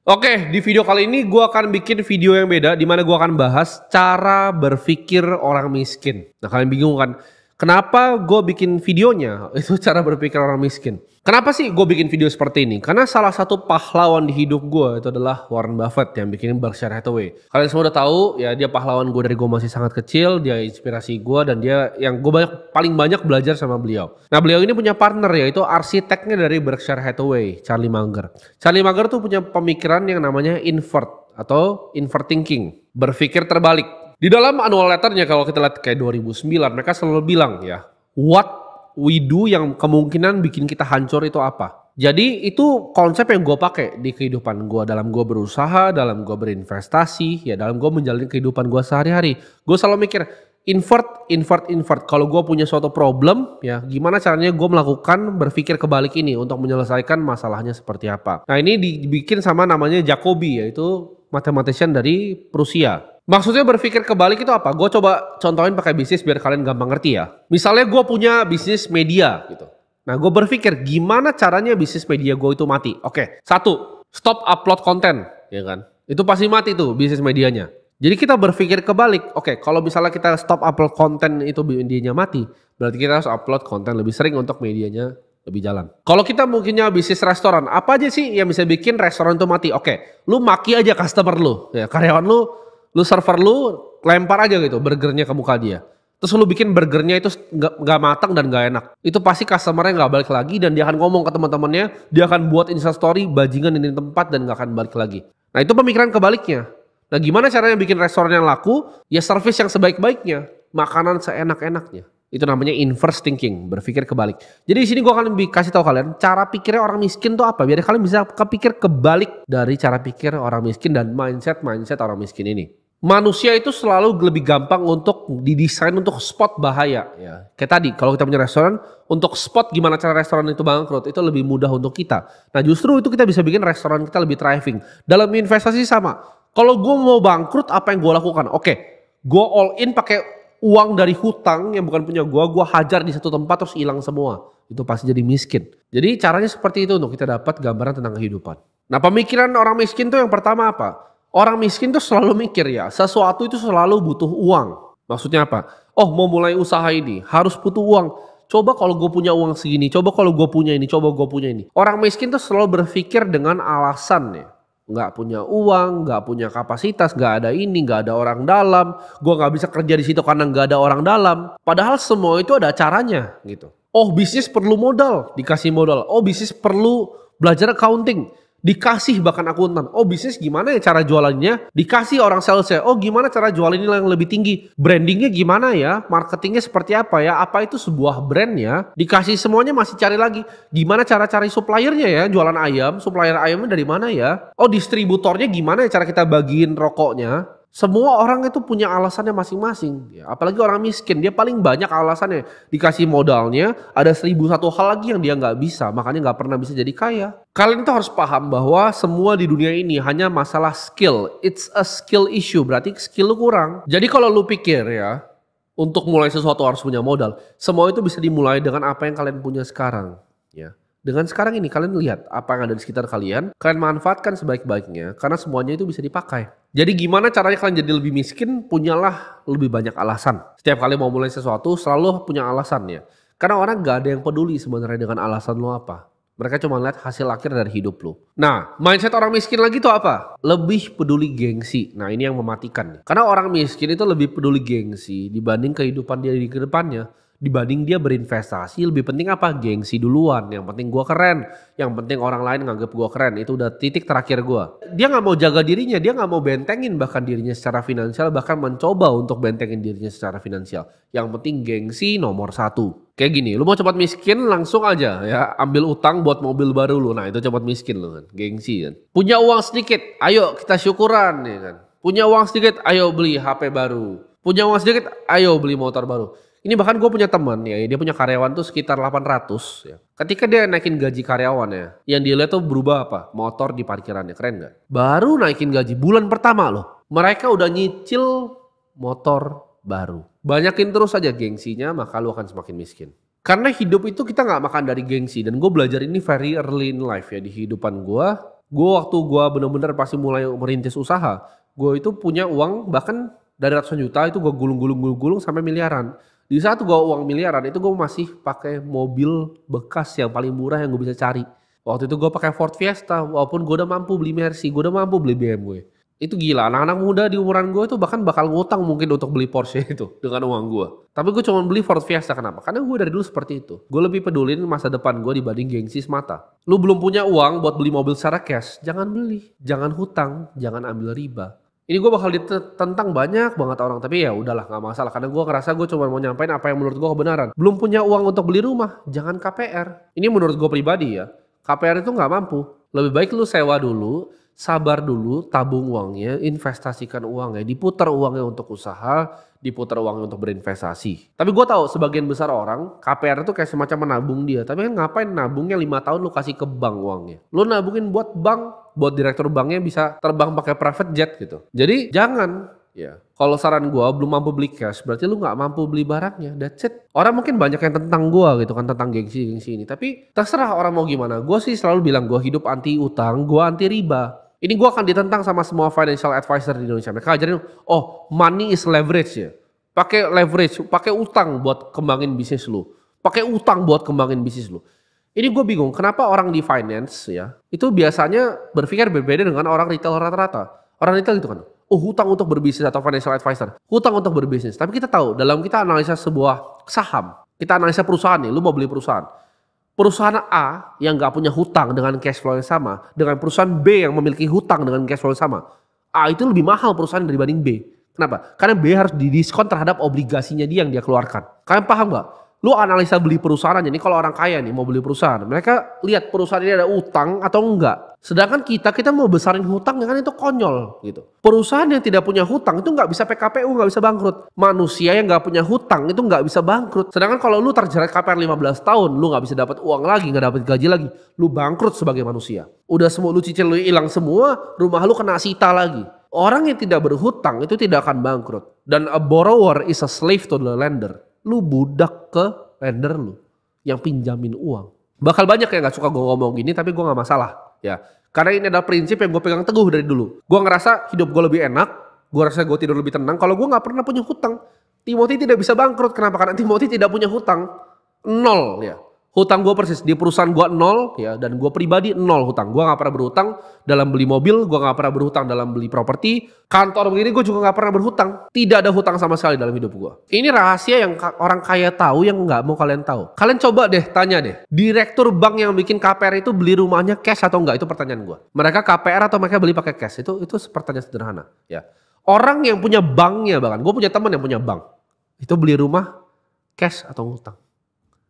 Oke, di video kali ini gue akan bikin video yang beda di mana gue akan bahas cara berpikir orang miskin. Nah, kalian bingung kan? Kenapa gue bikin videonya? Itu cara berpikir orang miskin. Kenapa sih gue bikin video seperti ini? Karena salah satu pahlawan di hidup gue itu adalah Warren Buffett yang bikin Berkshire Hathaway. Kalian semua udah tahu ya, dia pahlawan gue dari gue masih sangat kecil. Dia inspirasi gue dan dia yang gue paling banyak belajar sama beliau. Nah, beliau ini punya partner yaitu arsiteknya dari Berkshire Hathaway, Charlie Munger. Charlie Munger tuh punya pemikiran yang namanya invert atau invert thinking, berpikir terbalik. Di dalam annual letternya kalau kita lihat kayak 2009 mereka selalu bilang ya, what we do yang kemungkinan bikin kita hancur itu apa. Jadi itu konsep yang gue pakai di kehidupan gue, dalam gue berusaha, dalam gue berinvestasi, ya dalam gue menjalani kehidupan gue sehari-hari. Gue selalu mikir invert. Kalau gue punya suatu problem, ya gimana caranya gue melakukan berpikir kebalik ini untuk menyelesaikan masalahnya seperti apa. Nah, ini dibikin sama namanya Jacobi, yaitu mathematician dari Prusia. Maksudnya berpikir kebalik itu apa? Gue coba contohin pakai bisnis biar kalian gampang ngerti ya. Misalnya gue punya bisnis media gitu. Nah, gue berpikir gimana caranya bisnis media gue itu mati. Oke, satu, stop upload konten, ya kan? Itu pasti mati tuh bisnis medianya. Jadi kita berpikir kebalik. Oke, kalau misalnya kita stop upload konten itu medianya mati, berarti kita harus upload konten lebih sering untuk medianya lebih jalan. Kalau kita mungkinnya bisnis restoran, apa aja sih yang bisa bikin restoran itu mati? Oke, lu maki aja customer lu, ya karyawan lu server lu lempar aja gitu burgernya ke muka dia. Terus lu bikin burgernya itu nggak matang dan nggak enak. Itu pasti customernya nggak balik lagi dan dia akan ngomong ke teman-temannya, dia akan buat instastory bajingan ini tempat dan nggak akan balik lagi. Nah, itu pemikiran kebaliknya. Nah, gimana caranya bikin restoran yang laku? Ya service yang sebaik-baiknya, makanan seenak-enaknya. Itu namanya inverse thinking, berpikir kebalik. Jadi di sini gue akan kasih tahu kalian cara pikirnya orang miskin tuh apa, biar kalian bisa kepikir kebalik dari cara pikir orang miskin dan mindset orang miskin ini. Manusia itu selalu lebih gampang untuk didesain untuk spot bahaya ya. Kayak tadi kalau kita punya restoran, untuk spot gimana cara restoran itu bangkrut itu lebih mudah untuk kita. Nah, justru itu kita bisa bikin restoran kita lebih thriving. Dalam investasi sama. Kalau gue mau bangkrut apa yang gue lakukan? Oke, gue all in pakai uang dari hutang yang bukan punya gue hajar di satu tempat terus hilang semua. Itu pasti jadi miskin. Jadi caranya seperti itu untuk kita dapat gambaran tentang kehidupan. Nah, pemikiran orang miskin tuh yang pertama apa? Orang miskin tuh selalu mikir ya, sesuatu itu selalu butuh uang. Maksudnya apa? Oh, mau mulai usaha ini harus butuh uang. Coba kalau gue punya uang segini, coba kalau gue punya ini, coba gue punya ini. Orang miskin tuh selalu berpikir dengan alasan ya. Nggak punya uang, nggak punya kapasitas, nggak ada ini, nggak ada orang dalam. Gue nggak bisa kerja di situ karena nggak ada orang dalam. Padahal semua itu ada caranya gitu. Oh, bisnis perlu modal, dikasih modal. Oh, bisnis perlu belajar accounting. Dikasih bahkan akuntan. Oh, bisnis gimana ya cara jualannya? Dikasih orang salesnya. Oh, gimana cara jual ini yang lebih tinggi? Brandingnya gimana ya? Marketingnya seperti apa ya? Apa itu sebuah brand ya? Dikasih semuanya masih cari lagi. Gimana cara cari suppliernya ya? Jualan ayam, supplier ayamnya dari mana ya? Oh, distributornya gimana ya cara kita bagiin rokoknya? Semua orang itu punya alasannya masing-masing. Ya, apalagi orang miskin, dia paling banyak alasannya. Dikasih modalnya, ada 1001 hal lagi yang dia nggak bisa, makanya nggak pernah bisa jadi kaya. Kalian itu harus paham bahwa semua di dunia ini hanya masalah skill. It's a skill issue, berarti skill lu kurang. Jadi kalau lu pikir ya, untuk mulai sesuatu harus punya modal. Semua itu bisa dimulai dengan apa yang kalian punya sekarang. Ya. Dengan sekarang ini kalian lihat apa yang ada di sekitar kalian manfaatkan sebaik-baiknya karena semuanya itu bisa dipakai. Jadi gimana caranya kalian jadi lebih miskin? Punyalah lebih banyak alasan. Setiap kali mau mulai sesuatu selalu punya alasan ya. Karena orang gak ada yang peduli sebenarnya dengan alasan lo apa. Mereka cuma lihat hasil akhir dari hidup lo. Nah, mindset orang miskin lagi tuh apa? Lebih peduli gengsi. Nah, ini yang mematikan. Karena orang miskin itu lebih peduli gengsi dibanding kehidupan dia di kedepannya. Dibanding dia berinvestasi, lebih penting apa? Gengsi duluan. Yang penting gue keren, yang penting orang lain nganggep gue keren. Itu udah titik terakhir gue. Dia gak mau jaga dirinya, dia gak mau bentengin bahkan dirinya secara finansial, bahkan mencoba untuk bentengin dirinya secara finansial. Yang penting gengsi nomor 1. Kayak gini, lu mau cepat miskin langsung aja ya ambil utang buat mobil baru lu. Nah, itu cepat miskin lu kan, gengsi kan. Punya uang sedikit, ayo kita syukuran ya kan. Punya uang sedikit, ayo beli HP baru. Punya uang sedikit, ayo beli motor baru. Ini bahkan gue punya teman ya, dia punya karyawan tuh sekitar 800 ya. Ketika dia naikin gaji karyawannya, yang dia lihat tuh berubah apa? Motor di parkirannya, keren gak? Baru naikin gaji bulan pertama loh, mereka udah nyicil motor baru. Banyakin terus aja gengsinya, maka lu akan semakin miskin. Karena hidup itu kita gak makan dari gengsi. Dan gue belajar ini very early in life ya, di kehidupan gue. Waktu gue bener-bener pasti mulai merintis usaha, gue itu punya uang bahkan dari ratusan juta itu gue gulung-gulung sampai miliaran. Di saat gue uang miliaran itu gue masih pakai mobil bekas yang paling murah yang gue bisa cari. Waktu itu gue pakai Ford Fiesta, walaupun gue udah mampu beli Mercy, gue udah mampu beli BMW. Itu gila, anak-anak muda di umuran gue itu bahkan bakal ngutang mungkin untuk beli Porsche itu dengan uang gue. Tapi gue cuma beli Ford Fiesta, kenapa? Karena gue dari dulu seperti itu. Gue lebih pedulin masa depan gue dibanding gengsi semata. Lu belum punya uang buat beli mobil secara cash, jangan beli. Jangan hutang, jangan ambil riba. Ini gue bakal ditentang banyak banget orang, tapi ya udahlah nggak masalah. Karena gue ngerasa gue cuma mau nyampein apa yang menurut gue kebenaran. Belum punya uang untuk beli rumah, jangan KPR. Ini menurut gue pribadi ya, KPR itu nggak mampu. Lebih baik lu sewa dulu, sabar dulu, tabung uangnya, investasikan uangnya, diputar uangnya untuk usaha, diputar uangnya untuk berinvestasi. Tapi gue tahu sebagian besar orang KPR itu kayak semacam menabung dia. Tapi kan ngapain nabungnya 5 tahun lu kasih ke bank uangnya. Lu nabungin buat bank, buat direktur banknya bisa terbang pakai private jet gitu. Jadi jangan. Ya, kalau saran gue belum mampu beli cash, berarti lu nggak mampu beli barangnya. That's it. Orang mungkin banyak yang tentang gue gitu kan, tentang gengsi ini. Tapi terserah orang mau gimana. Gue sih selalu bilang gue hidup anti utang, gue anti riba. Ini gue akan ditentang sama semua financial advisor di Indonesia. Mereka ajarin, oh money is leverage ya. Pakai leverage, pakai utang buat kembangin bisnis lu. Pakai utang buat kembangin bisnis lu. Ini gue bingung, kenapa orang di finance ya, itu biasanya berpikir berbeda dengan orang retail rata-rata. Orang retail gitu kan, oh hutang untuk berbisnis atau financial advisor. Hutang untuk berbisnis. Tapi kita tahu, dalam kita analisa sebuah saham, kita analisa perusahaan nih, lu mau beli perusahaan. Perusahaan A yang nggak punya hutang dengan cash flow yang sama, dengan perusahaan B yang memiliki hutang dengan cash flow yang sama, A itu lebih mahal perusahaan dibanding B. Kenapa? Karena B harus didiskon terhadap obligasinya dia yang dia keluarkan. Kalian paham nggak? Lu analisa beli perusahaan aja nih, kalau orang kaya nih mau beli perusahaan, mereka lihat perusahaan ini ada utang atau enggak. Sedangkan kita mau besarin hutang kan itu konyol gitu. Perusahaan yang tidak punya hutang itu nggak bisa PKPU, nggak bisa bangkrut. Manusia yang nggak punya hutang itu nggak bisa bangkrut. Sedangkan kalau lu terjerat KPR 15 tahun, lu nggak bisa dapat uang lagi, nggak dapat gaji lagi, lu bangkrut sebagai manusia. Udah semua lu cicil lu hilang semua, rumah lu kena sita lagi. Orang yang tidak berhutang itu tidak akan bangkrut. Dan a borrower is a slave to the lender. Lu budak ke lender lu yang pinjamin uang. Bakal banyak yang gak suka gue ngomong gini, tapi gue gak masalah ya. Karena ini adalah prinsip yang gue pegang teguh dari dulu. Gue ngerasa hidup gue lebih enak, gue rasa gue tidur lebih tenang kalau gue gak pernah punya hutang. Timothy tidak bisa bangkrut, kenapa? Karena Timothy tidak punya hutang. Nol ya. Hutang gue persis, di perusahaan gue nol ya, dan gue pribadi nol hutang. Gue gak pernah berhutang dalam beli mobil, gue gak pernah berhutang dalam beli properti. Kantor begini gue juga gak pernah berhutang. Tidak ada hutang sama sekali dalam hidup gue. Ini rahasia yang orang kaya tahu yang gak mau kalian tahu. Kalian coba deh, tanya deh. Direktur bank yang bikin KPR itu beli rumahnya cash atau enggak? Itu pertanyaan gue. Mereka KPR atau mereka beli pakai cash? Itu pertanyaan sederhana ya. Orang yang punya banknya bahkan, gue punya teman yang punya bank. Itu beli rumah cash atau ngutang?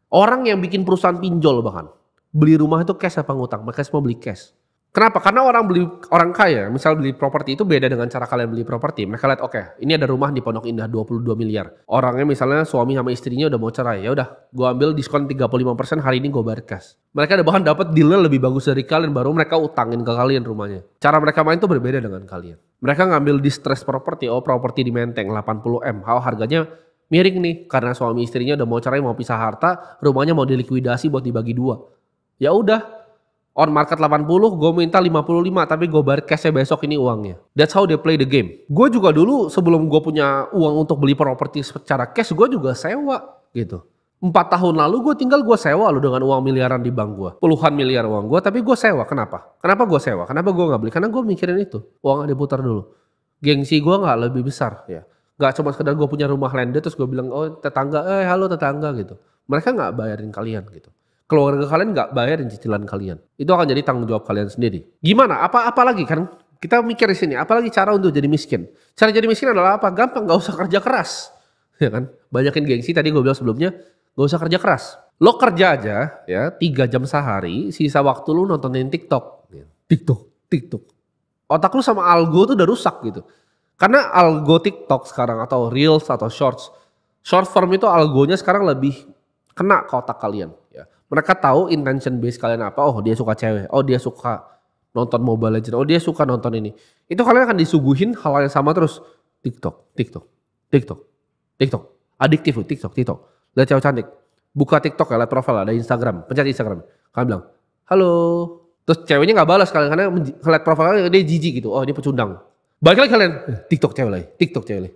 Orang yang bikin perusahaan pinjol bahkan beli rumah itu cash apa ngutang? Mereka semua beli cash. Kenapa? Karena orang kaya, misal beli properti itu beda dengan cara kalian beli properti. Mereka lihat, oke, ini ada rumah di Pondok Indah 22 miliar. Orangnya misalnya suami sama istrinya udah mau cerai. Ya udah, gue ambil diskon 35% hari ini gue bayar cash. Mereka bahkan dapat dealnya lebih bagus dari kalian, baru mereka utangin ke kalian rumahnya. Cara mereka main tuh berbeda dengan kalian. Mereka ngambil distress property, properti di Menteng 80M. Harganya miring nih, karena suami istrinya udah mau cerai, mau pisah harta, rumahnya mau dilikuidasi buat dibagi dua. Ya udah, on market 80, gue minta 55, tapi gue bayar cashnya besok ini uangnya. That's how they play the game. Gue juga dulu sebelum gue punya uang untuk beli properti secara cash, gue juga sewa gitu. 4 tahun lalu gue sewa loh dengan uang miliaran di bank gue. Puluhan miliar uang gue, tapi gue sewa. Kenapa? Kenapa gue sewa? Kenapa gue gak beli? Karena gue mikirin itu, uangnya diputar dulu. Gengsi gue gak lebih besar ya. Gak cuma sekedar gue punya rumah landed terus gue bilang, oh tetangga, halo tetangga gitu. Mereka gak bayarin kalian gitu. Keluarga kalian gak bayarin cicilan kalian. Itu akan jadi tanggung jawab kalian sendiri. Gimana? Apa lagi kan? Kita mikir di sini, apalagi cara untuk jadi miskin? Cara jadi miskin adalah apa? Gampang, gak usah kerja keras. Ya kan? Banyakin gengsi, tadi gue bilang sebelumnya, gak usah kerja keras. Lo kerja aja ya 3 jam sehari, sisa waktu lu nontonin TikTok. TikTok. Otak lu sama algo tuh udah rusak gitu. Karena algo TikTok sekarang atau Reels atau Shorts. Short form itu algonya sekarang lebih kena ke otak kalian. Ya. Mereka tahu intention base kalian apa. Oh dia suka cewek. Oh dia suka nonton Mobile Legends. Oh dia suka nonton ini. Itu kalian akan disuguhin hal yang sama terus. TikTok. Adiktif TikTok. Lihat cewek cantik. Buka TikTok ya, lihat profil ada Instagram. Pencet Instagram. Kalian bilang, halo Terus ceweknya nggak balas kalian karena ngeliat profilnya dia jijik gitu. Oh ini pecundang. Balik lagi kalian, TikTok cewek lagi, TikTok cewek lagi.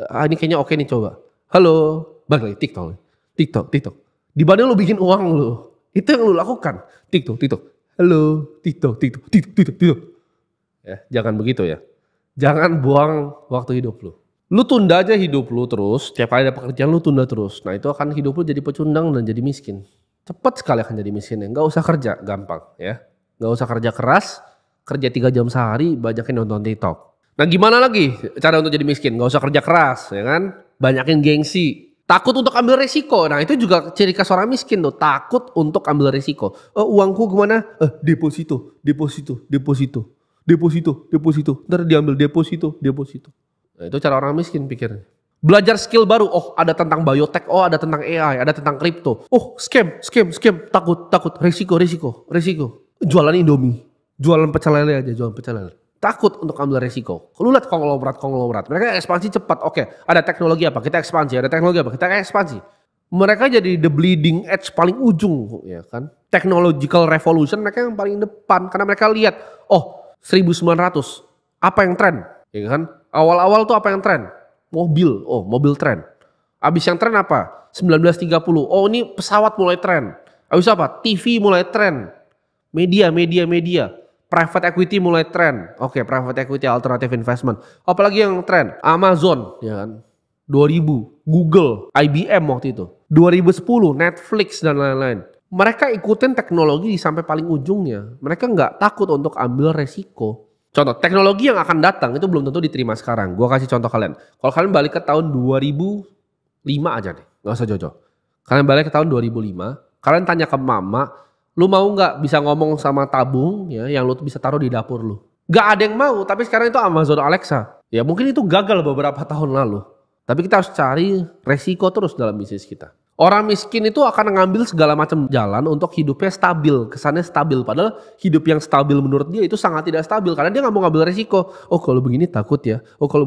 Ini kayaknya oke nih coba. Halo, balik lagi TikTok lagi. TikTok. Dibanding lu bikin uang lu, itu yang lu lakukan. TikTok. Halo, TikTok. Ya, jangan begitu ya. Jangan buang waktu hidup lu. Lu tunda aja hidup lu terus, tiap kali ada pekerjaan lu tunda terus. Nah itu akan hidup lu jadi pecundang dan jadi miskin. Cepat sekali akan jadi miskin ya. Gak usah kerja, gampang ya. Gak usah kerja keras, kerja 3 jam sehari, banyakin nonton TikTok. Nah gimana lagi cara untuk jadi miskin? Gak usah kerja keras ya kan. Banyakin gengsi. Takut untuk ambil resiko. Nah itu juga ciri khas orang miskin tuh. Takut untuk ambil resiko. Uangku kemana? Deposito. Ntar diambil deposito. Nah itu cara orang miskin pikirnya. Belajar skill baru. Oh ada tentang biotech. Oh ada tentang AI. Ada tentang kripto. Oh scam. Takut. Resiko. Jualan Indomie. Jualan pecel lele aja. Takut untuk ambil resiko. Lu lihat konglomerat. Mereka ekspansi cepat. Oke, ada teknologi apa? Kita ekspansi. Mereka jadi the bleeding edge paling ujung ya kan. Technological revolution mereka yang paling depan. Karena mereka lihat, 1900. Apa yang tren? Ya kan? Awal-awal tuh apa yang tren? Mobil. Mobil tren. Abis yang tren apa? 1930. Ini pesawat mulai tren. Abis apa? TV mulai tren. Media. Private equity mulai tren. Oke, private equity alternative investment. Apalagi yang tren? Amazon, ya kan? 2000, Google, IBM waktu itu. 2010, Netflix dan lain-lain. Mereka ikutin teknologi sampai paling ujungnya. Mereka nggak takut untuk ambil resiko. Contoh, teknologi yang akan datang itu belum tentu diterima sekarang. Gua kasih contoh kalian. Kalau kalian balik ke tahun 2005 aja deh, nggak usah jauh-jauh. Kalian balik ke tahun 2005, kalian tanya ke mama, lu mau nggak bisa ngomong sama tabung ya yang lu bisa taruh di dapur lu? Gak ada yang mau, tapi sekarang itu Amazon Alexa. Ya mungkin itu gagal beberapa tahun lalu. Tapi kita harus cari resiko terus dalam bisnis kita. Orang miskin itu akan ngambil segala macam jalan untuk hidupnya stabil, kesannya stabil. Padahal hidup yang stabil menurut dia itu sangat tidak stabil karena dia nggak mau ngambil resiko. Kalau begini takut ya. Kalau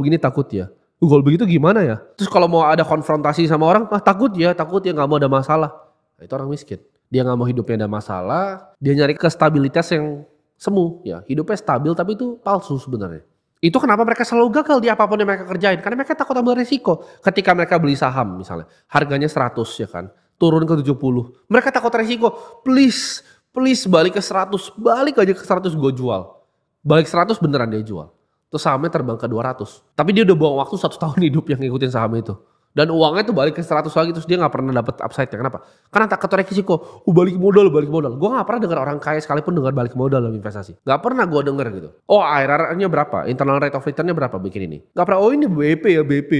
begitu gimana ya? Terus kalau mau ada konfrontasi sama orang, takut ya nggak mau ada masalah. Nah, itu orang miskin. Dia nggak mau hidupnya ada masalah, dia nyari kestabilitas yang semu, ya hidupnya stabil tapi itu palsu sebenarnya. Itu kenapa mereka selalu gagal di apapun yang mereka kerjain, karena mereka takut ambil resiko. Ketika mereka beli saham misalnya, harganya 100 ya kan, turun ke 70, mereka takut resiko, please balik ke 100, balik aja ke 100 gue jual. Balik 100 beneran dia jual, terus sahamnya terbang ke 200, tapi dia udah buang waktu 1 tahun hidup yang ngikutin saham itu. Dan uangnya tuh balik ke 100 lagi terus dia gak pernah dapet upside-nya. Kenapa? Karena takut resiko. Balik modal. Gue gak pernah dengar orang kaya sekalipun dengar balik modal dalam investasi. Gak pernah gue denger gitu. IRR-nya berapa? Internal rate of return-nya berapa bikin ini? Gak pernah, ini BP ya BP.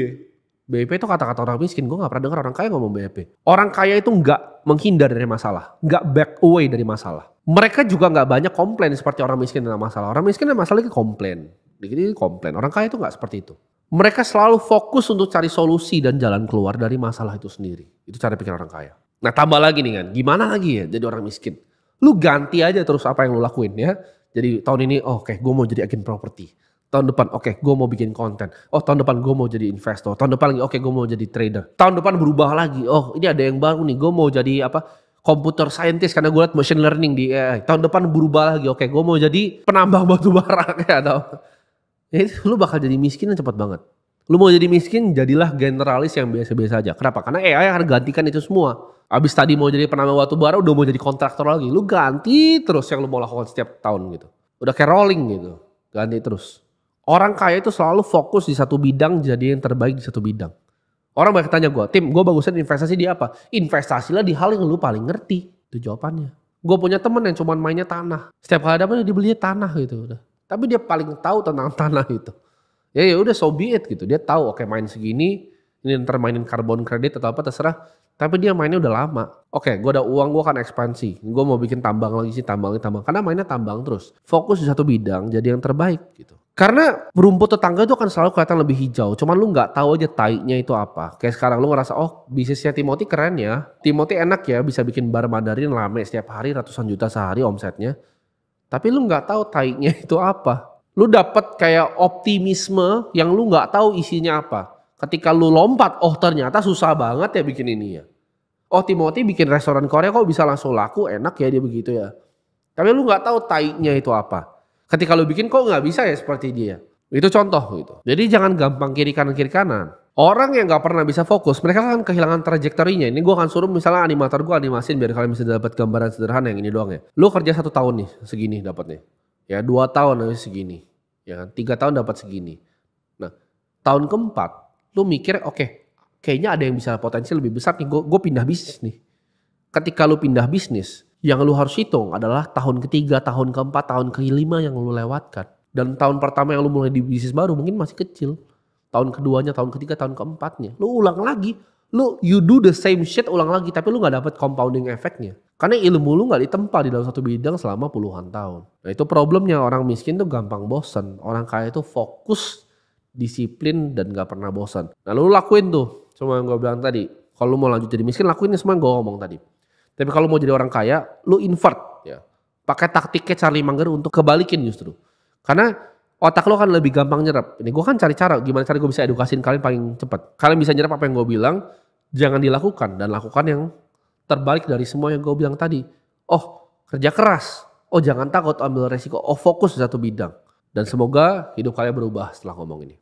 BP itu kata-kata orang miskin. Gue gak pernah dengar orang kaya ngomong BP. Orang kaya itu gak menghindar dari masalah. Gak back away dari masalah. Mereka juga gak banyak komplain seperti orang miskin dengan masalah. Orang miskin dengan masalah itu komplain. Dikit-dikit komplain. Orang kaya itu gak seperti itu. Mereka selalu fokus untuk cari solusi dan jalan keluar dari masalah itu sendiri. Itu cara pikir orang kaya. Nah tambah lagi nih kan, gimana lagi ya jadi orang miskin? Lu ganti aja terus apa yang lu lakuin ya. Jadi tahun ini gue mau jadi agen properti. Tahun depan gue mau bikin konten. Tahun depan gue mau jadi investor. Tahun depan lagi gue mau jadi trader. Tahun depan berubah lagi. Ini ada yang baru nih, gue mau jadi computer scientist karena gue liat machine learning di AI. Tahun depan berubah lagi. Gue mau jadi penambang batu bara kayak atau lu bakal jadi miskin yang cepat banget. Lu mau jadi miskin, jadilah generalis yang biasa-biasa aja. Kenapa? Karena AI akan gantikan itu semua. Abis tadi mau jadi penambang batu bara, udah mau jadi kontraktor lagi. Lu ganti terus yang lu mau lakukan setiap tahun gitu. Udah kayak rolling gitu. Ganti terus. Orang kaya itu selalu fokus di satu bidang, jadi yang terbaik di satu bidang. Orang banyak tanya gue, Tim, gue bagusan investasi di apa? Investasilah di hal yang lu paling ngerti. Itu jawabannya. Gue punya temen yang cuma mainnya tanah. Setiap kali ada apa dia belinya tanah gitu udah. Tapi dia paling tahu tentang tanah itu. Ya udah so be it gitu. Dia tahu main segini, ini ntar mainin carbon credit atau apa terserah. Tapi dia mainnya udah lama. Gue ada uang, gue akan ekspansi. Gue mau bikin tambang lagi sih, tambang. Karena mainnya tambang terus. Fokus di satu bidang jadi yang terbaik gitu. Karena rumput tetangga itu akan selalu kelihatan lebih hijau. Cuman lu gak tahu aja taiknya itu apa. Kayak sekarang lu ngerasa bisnisnya Timothy keren ya. Timothy enak ya bisa bikin bar Mandarin rame setiap hari ratusan juta sehari omsetnya. Tapi lu nggak tahu taiknya itu apa. Lu dapat kayak optimisme yang lu nggak tahu isinya apa. Ketika lu lompat, ternyata susah banget ya bikin ini ya. Timothy bikin restoran Korea kok bisa langsung laku, enak ya dia begitu ya. Tapi lu nggak tahu tai-nya itu apa. Ketika lu bikin kok nggak bisa ya seperti dia. Itu contoh gitu. Jadi jangan gampang kiri kanan. Orang yang nggak pernah bisa fokus, mereka kan kehilangan trajektorinya. Ini gue akan suruh misalnya animator gue animasin biar kalian bisa dapat gambaran sederhana yang ini doang ya. Lu kerja 1 tahun nih, segini dapatnya. Ya 2 tahun segini. Ya kan 3 tahun dapat segini. Nah tahun keempat, lu mikir oke, kayaknya ada yang bisa potensi lebih besar nih. Gue pindah bisnis nih. Ketika lu pindah bisnis, yang lu harus hitung adalah tahun ketiga, tahun keempat, tahun kelima yang lu lewatkan. Dan tahun pertama yang lu mulai di bisnis baru mungkin masih kecil. Tahun keduanya, tahun ketiga, tahun keempatnya. Lu ulang lagi. You do the same shit ulang lagi. Tapi lu gak dapet compounding efeknya. Karena ilmu lu gak ditempa di dalam satu bidang selama puluhan tahun. Nah itu problemnya orang miskin tuh gampang bosen. Orang kaya itu fokus, disiplin, dan gak pernah bosan. Nah lu lakuin tuh. Semua yang gue bilang tadi. Kalau lu mau lanjut jadi miskin, lakuin semua yang gue ngomong tadi. Tapi kalau mau jadi orang kaya, lu invert. Ya. Pakai taktiknya Charlie Munger untuk kebalikin justru. Karena otak lo kan lebih gampang nyerap. Ini gue kan cari cara, gimana cara gue bisa edukasiin kalian paling cepat. Kalian bisa nyerap apa yang gue bilang, jangan dilakukan. Dan lakukan yang terbalik dari semua yang gue bilang tadi. Oh kerja keras, oh jangan takut ambil resiko, oh fokus di satu bidang. Dan semoga hidup kalian berubah setelah ngomong ini.